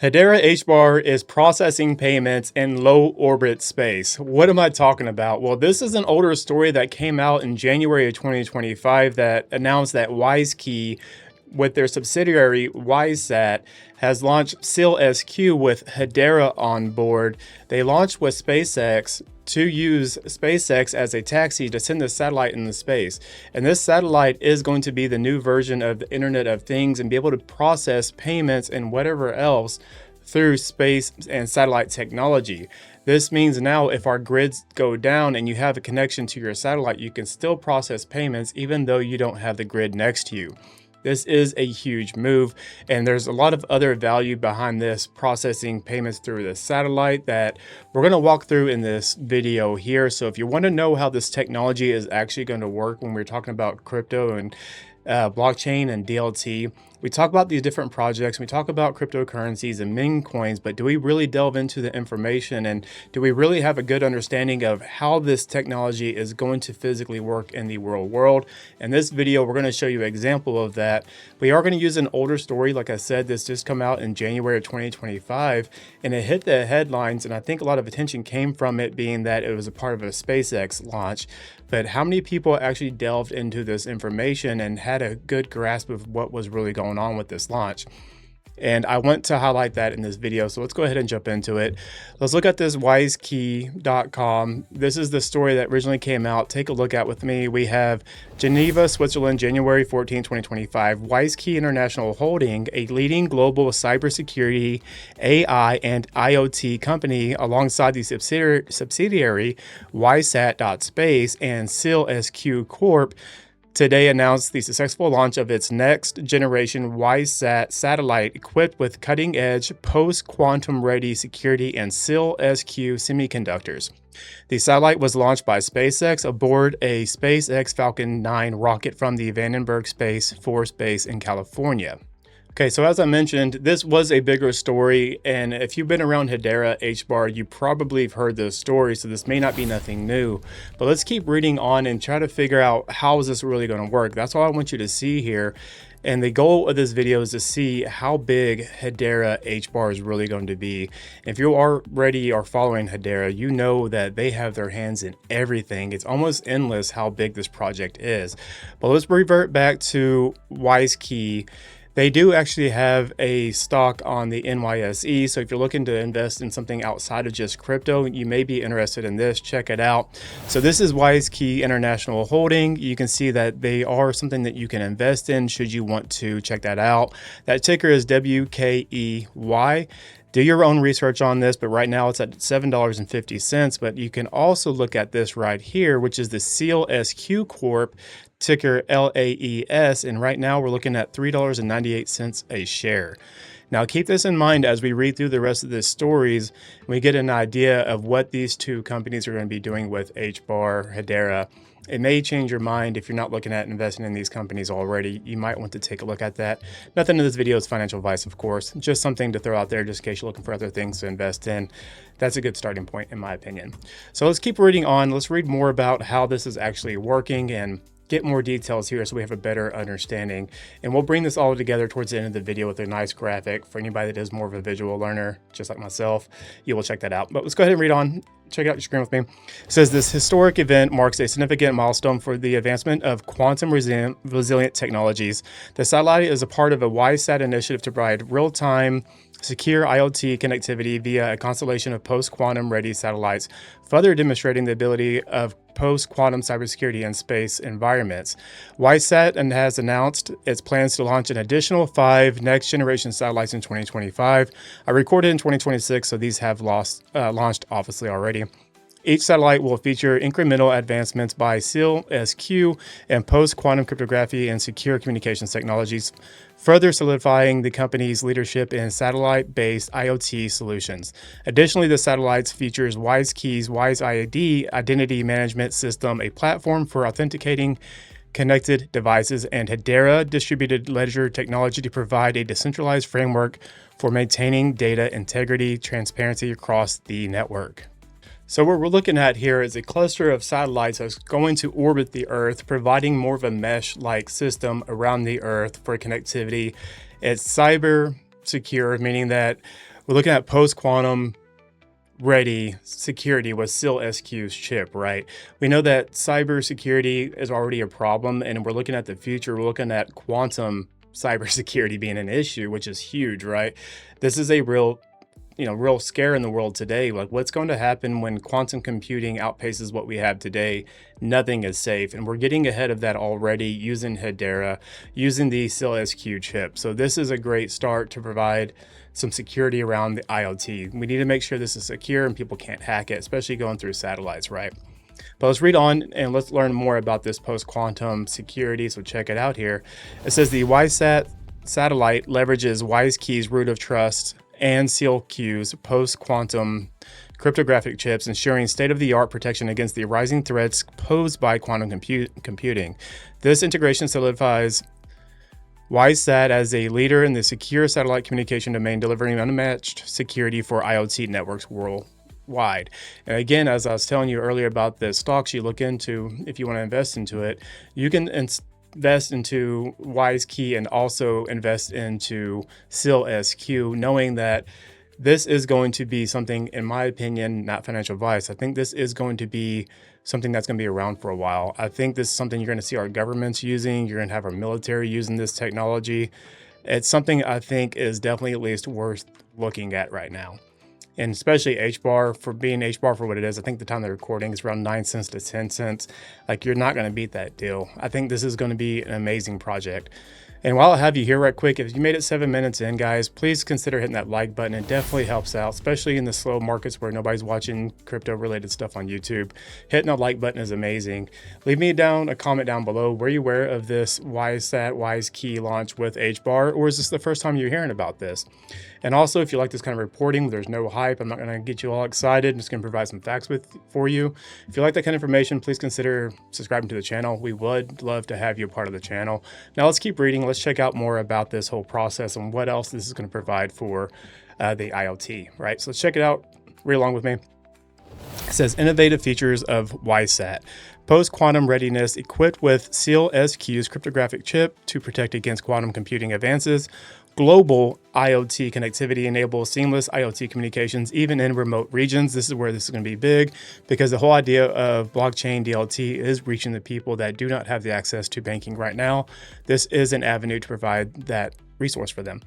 Hedera HBAR is processing payments in low orbit space. What am I talking about? Well, this is an older story that came out in January of 2025 that announced that WISeKey, with their subsidiary WISeSat, has launched SEALSQ with Hedera on board. They launched with SpaceX to use SpaceX as a taxi to send the satellite into space. And this satellite is going to be the new version of the Internet of Things and be able to process payments and whatever else through space and satellite technology. This means now if our grids go down and you have a connection to your satellite, you can still process payments even though you don't have the grid next to you. This is a huge move, and there's a lot of other value behind this processing payments through the satellite that we're going to walk through in this video here. So if you want to know how this technology is actually going to work when we're talking about crypto and blockchain and DLT, we talk about these different projects, we talk about cryptocurrencies and meme coins, but do we really delve into the information and do we really have a good understanding of how this technology is going to physically work in the real world? In this video, we're going to show you an example of that. We are going to use an older story. Like I said, this just come out in January of 2025 and it hit the headlines, and I think a lot of attention came from it being that it was a part of a SpaceX launch. But how many people actually delved into this information and had a good grasp of what was really going on with this launch? And I want to highlight that in this video. So let's go ahead and jump into it. Let's look at this wisekey.com. This is the story that originally came out. Take a look at with me. We have Geneva, Switzerland, January 14, 2025. WISeKey International Holding, a leading global cybersecurity, AI, and IoT company alongside the subsidiary WISeSat.space and SEALSQ Corp, today announced the successful launch of its next generation WISeSat satellite equipped with cutting-edge post-quantum ready security and SEALSQ semiconductors. The satellite was launched by SpaceX aboard a SpaceX Falcon 9 rocket from the Vandenberg Space Force Base in California. Okay, so as I mentioned, this was a bigger story, and if you've been around Hedera HBAR, you probably have heard this story, so this may not be nothing new. But let's keep reading on and try to figure out how is this really going to work. That's all I want you to see here. And the goal of this video is to see how big Hedera HBAR is really going to be. If you already are following Hedera, you know that they have their hands in everything. It's almost endless how big this project is. But let's revert back to WISeKey. They do actually have a stock on the NYSE, so if you're looking to invest in something outside of just crypto, you may be interested in this. Check it out. So this is WISeKey International Holding. You can see that they are something that you can invest in should you want to check that out. That ticker is WKEY. Do your own research on this, but right now it's at $7.50. But you can also look at this right here, which is the SEALSQ Corp, ticker LAES, and right now we're looking at $3.98 a share. Now keep this in mind as we read through the rest of the stories, we get an idea of what these two companies are going to be doing with HBAR, Hedera. It may change your mind if you're not looking at investing in these companies already. You might want to take a look at that. Nothing in this video is financial advice, of course, just something to throw out there just in case you're looking for other things to invest in. That's a good starting point in my opinion. So let's keep reading on. Let's read more about how this is actually working and get more details here so we have a better understanding. And we'll bring this all together towards the end of the video with a nice graphic for anybody that is more of a visual learner, just like myself. You will check that out. But let's go ahead and read on. Check out your screen with me. It says this historic event marks a significant milestone for the advancement of quantum resilient technologies. The satellite is a part of a WISeSat initiative to provide real-time secure IoT connectivity via a constellation of post-quantum ready satellites, further demonstrating the ability of post-quantum cybersecurity in space environments. WISeSat has announced its plans to launch an additional 5 next-generation satellites in 2025. I recorded in 2026, so these have launched obviously already. Each satellite will feature incremental advancements by SEALSQ and post-quantum cryptography and secure communications technologies, further solidifying the company's leadership in satellite-based IoT solutions. Additionally, the satellites features WISeKey's WISeID identity management system, a platform for authenticating connected devices, and Hedera distributed ledger technology to provide a decentralized framework for maintaining data integrity, transparency across the network. So what we're looking at here is a cluster of satellites that's going to orbit the Earth, providing more of a mesh-like system around the Earth for connectivity. It's cyber secure, meaning that we're looking at post-quantum ready security with SEALSQ's chip, right? We know that cybersecurity is already a problem, and we're looking at the future. We're looking at quantum cybersecurity being an issue, which is huge, right? This is a real scare in the world today. Like, what's going to happen when quantum computing outpaces what we have today? Nothing is safe. And we're getting ahead of that already using Hedera, using the SEALSQ chip. So this is a great start to provide some security around the IoT. We need to make sure this is secure and people can't hack it, especially going through satellites, right? But let's read on and let's learn more about this post-quantum security. So check it out here. It says the WISeSat satellite leverages WISeKey's root of trust and SEALSQ's post-quantum cryptographic chips, ensuring state-of-the-art protection against the rising threats posed by quantum computing. This integration solidifies WISeSat as a leader in the secure satellite communication domain, delivering unmatched security for IoT networks worldwide. And again, as I was telling you earlier about the stocks you look into, if you want to invest into it, you can invest into WISeKey and also invest into SEALSQ, knowing that this is going to be something, in my opinion, not financial advice. I think this is going to be something that's going to be around for a while. I think this is something you're going to see our governments using. You're going to have our military using this technology. It's something I think is definitely at least worth looking at right now. And especially HBAR, for being HBAR for what it is, I think the time they're recording is around 9 cents to 10 cents. Like, you're not going to beat that deal. I think this is going to be an amazing project. And while I have you here right quick, if you made it 7 minutes in, guys, please consider hitting that like button. It definitely helps out, especially in the slow markets where nobody's watching crypto related stuff on YouTube. Hitting the like button is amazing. Leave me down a comment down below. Were you aware of this WISeSat WISeKey launch with HBAR, or is this the first time you're hearing about this? And also, if you like this kind of reporting, there's no hype. I'm not going to get you all excited. I'm just going to provide some facts for you. If you like that kind of information, please consider subscribing to the channel. We would love to have you a part of the channel. Now let's keep reading. Let's check out more about this whole process and what else this is going to provide for the IoT, right? So let's check it out. Read along with me. It says innovative features of WISeSat. Post-quantum readiness equipped with SEALSQ's cryptographic chip to protect against quantum computing advances. Global IoT connectivity enables seamless IoT communications even in remote regions. This is where this is going to be big, because the whole idea of blockchain DLT is reaching the people that do not have the access to banking right now. This is an avenue to provide that resource for them.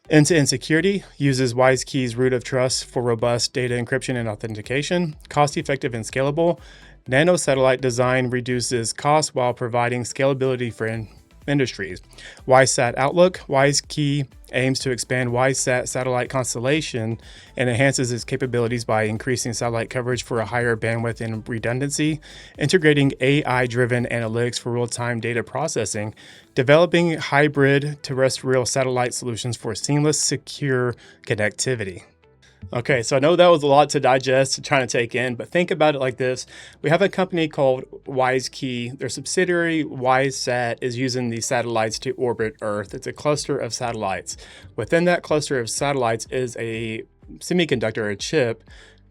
End-to-end security uses WISeKey's root of trust for robust data encryption and authentication. Cost-effective and scalable. Nano satellite design reduces costs while providing scalability for industries. WISeSat outlook. WISeKey aims to expand WISeSat satellite constellation and enhances its capabilities by increasing satellite coverage for a higher bandwidth and redundancy, integrating AI-driven analytics for real-time data processing, developing hybrid terrestrial satellite solutions for seamless, secure connectivity. Okay, so I know that was a lot to digest and trying to take in, but think about it like this. We have a company called WISeKey. Their subsidiary WISeSat is using these satellites to orbit Earth. It's a cluster of satellites. Within that cluster of satellites is a semiconductor, a chip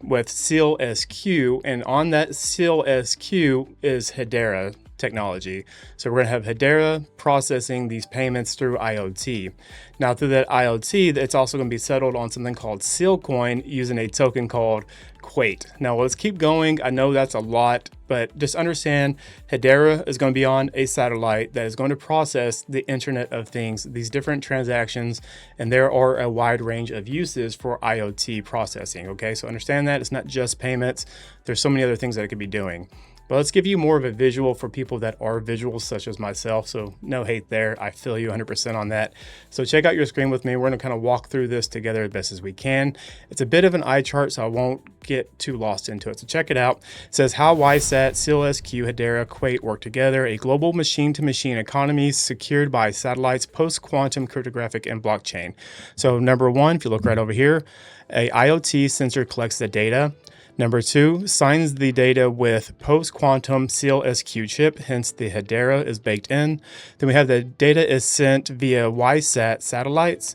with SEALSQ, and on that SEALSQ is Hedera technology. So we're going to have Hedera processing these payments through IoT. Now, through that IoT, it's also going to be settled on something called Sealcoin using a token called QAIT. Now, let's keep going. I know that's a lot, but just understand Hedera is going to be on a satellite that is going to process the Internet of Things, these different transactions, and there are a wide range of uses for IoT processing. Okay, so understand that it's not just payments. There's so many other things that it could be doing. But let's give you more of a visual for people that are visuals, such as myself. So no hate there. I feel you 100% on that. So check out your screen with me. We're going to kind of walk through this together as best as we can. It's a bit of an eye chart, so I won't get too lost into it. So check it out. It says how WISeSat, SEALSQ, Hedera, QAIT work together. A global machine-to-machine economy secured by satellites, post-quantum cryptographic, and blockchain. So number one, if you look right over here, a IoT sensor collects the data. Number two, signs the data with post-quantum SEALSQ chip, hence the Hedera is baked in. Then we have the data is sent via WISeSat satellites.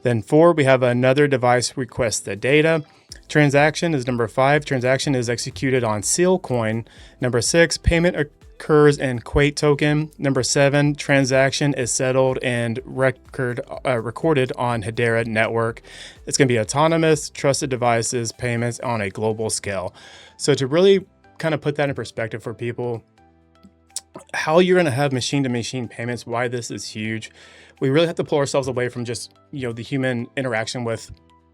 Then four, we have another device requests the data. Transaction is number five. Transaction is executed on Sealcoin. Number six, payment occurs in QAIT token. Number 7, transaction is settled and recorded on Hedera network. It's going to be autonomous, trusted devices, payments on a global scale. So to really kind of put that in perspective for people, how you're going to have machine-to-machine payments, why this is huge, we really have to pull ourselves away from just, the human interaction with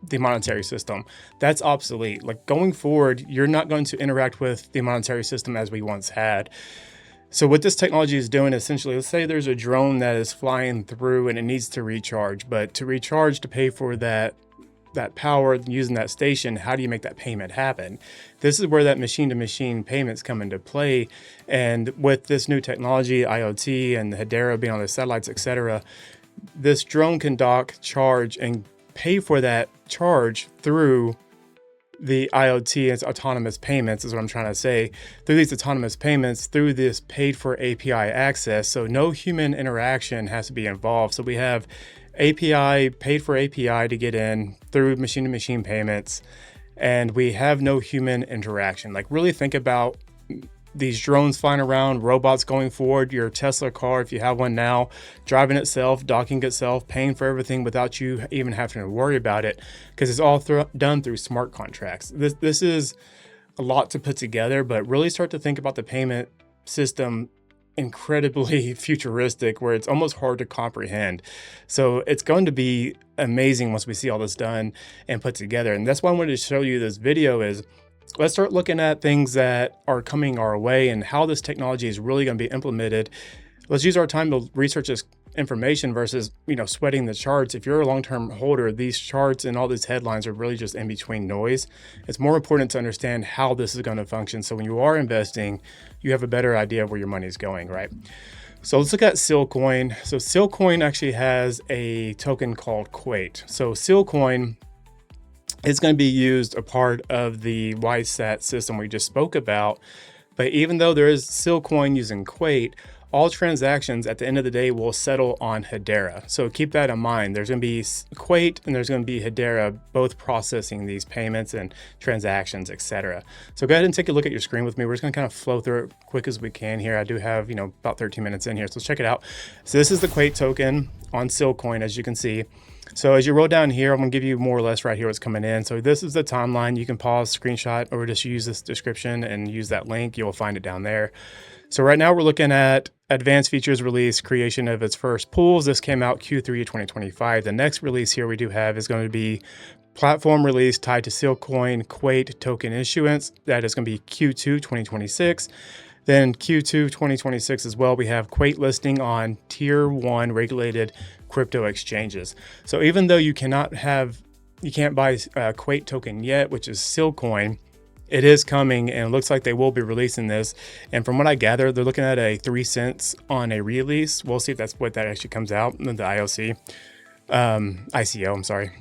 the monetary system. That's obsolete. Like going forward, you're not going to interact with the monetary system as we once had. So what this technology is doing, essentially, let's say there's a drone that is flying through and it needs to recharge, but to recharge, to pay for that power using that station, how do you make that payment happen? This is where that machine-to-machine payments come into play. And with this new technology, IoT and Hedera being on the satellites, etc., this drone can dock, charge, and pay for that charge through the IoT as autonomous payments, is what I'm trying to say. Through these autonomous payments, through this paid for API access, so no human interaction has to be involved. So we have API, paid for API to get in through machine-to-machine payments, and we have no human interaction. Like really think about these drones flying around, robots going forward, your Tesla car, if you have one now, driving itself, docking itself, paying for everything without you even having to worry about it, because it's all done through smart contracts. This is a lot to put together, but really start to think about the payment system incredibly futuristic, where it's almost hard to comprehend. So it's going to be amazing once we see all this done and put together. And that's why I wanted to show you this video is, let's start looking at things that are coming our way and how this technology is really going to be implemented. Let's use our time to research this information versus, sweating the charts. If you're a long-term holder, these charts and all these headlines are really just in between noise. It's more important to understand how this is going to function. So when you are investing, you have a better idea of where your money is going, right? So let's look at Sealcoin. So Sealcoin actually has a token called QAIT. So Sealcoin is going to be used a part of the WISeSat system we just spoke about. But even though there is Sealcoin using QAIT, all transactions at the end of the day will settle on Hedera. So keep that in mind. There's going to be QAIT and there's going to be Hedera, both processing these payments and transactions, etc. So go ahead and take a look at your screen with me. We're just going to kind of flow through it quick as we can here. I do have, about 13 minutes in here. So let's check it out. So this is the QAIT token on Sealcoin, as you can see. So as you roll down here, I'm going to give you more or less right here what's coming in. So this is the timeline. You can pause, screenshot, or just use this description and use that link. You'll find it down there. So right now we're looking at advanced features release, creation of its first pools. This came out Q3 of 2025. The next release here we do have is going to be platform release tied to Sealcoin QAIT token issuance. That is going to be Q2 2026. Then Q2 2026 as well, we have QAIT listing on tier 1 regulated crypto exchanges. So even though you can't buy QAIT token yet, which is Sealcoin, it is coming and it looks like they will be releasing this. And from what I gather, they're looking at a 3 cents on a release. We'll see if that's what that actually comes out in the ICO, I'm sorry.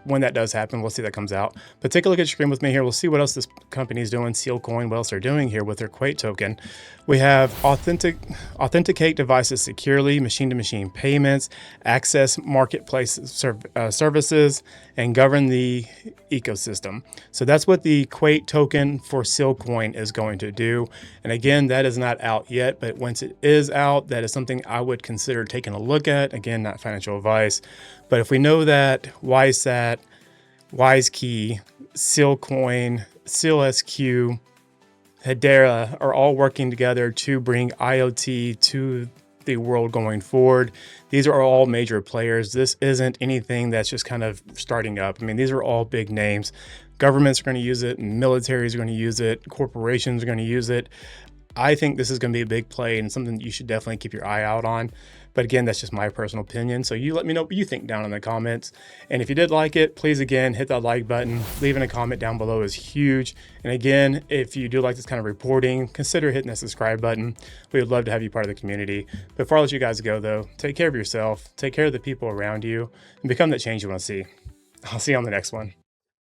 When that does happen, we'll see that comes out. But take a look at your screen with me here. We'll see what else this company is doing, Sealcoin, what else they're doing here with their QAIT token. We have authenticate devices securely, machine-to-machine payments, access marketplace services, and govern the ecosystem. So that's what the QAIT token for Sealcoin is going to do. And again, that is not out yet, but once it is out, that is something I would consider taking a look at. Again, not financial advice. But if we know that WISeSat, WISeKey, Sealcoin, SEALSQ, Hedera are all working together to bring IoT to the world going forward. These are all major players. This isn't anything that's just kind of starting up. I mean, these are all big names. Governments are going to use it, militaries are going to use it, corporations are going to use it. I think this is going to be a big play and something that you should definitely keep your eye out on. But again, that's just my personal opinion. So you let me know what you think down in the comments. And if you did like it, please again, hit that like button. Leaving a comment down below is huge. And again, if you do like this kind of reporting, consider hitting the subscribe button. We would love to have you part of the community. Before I let you guys go though, take care of yourself, take care of the people around you, and become that change you want to see. I'll see you on the next one.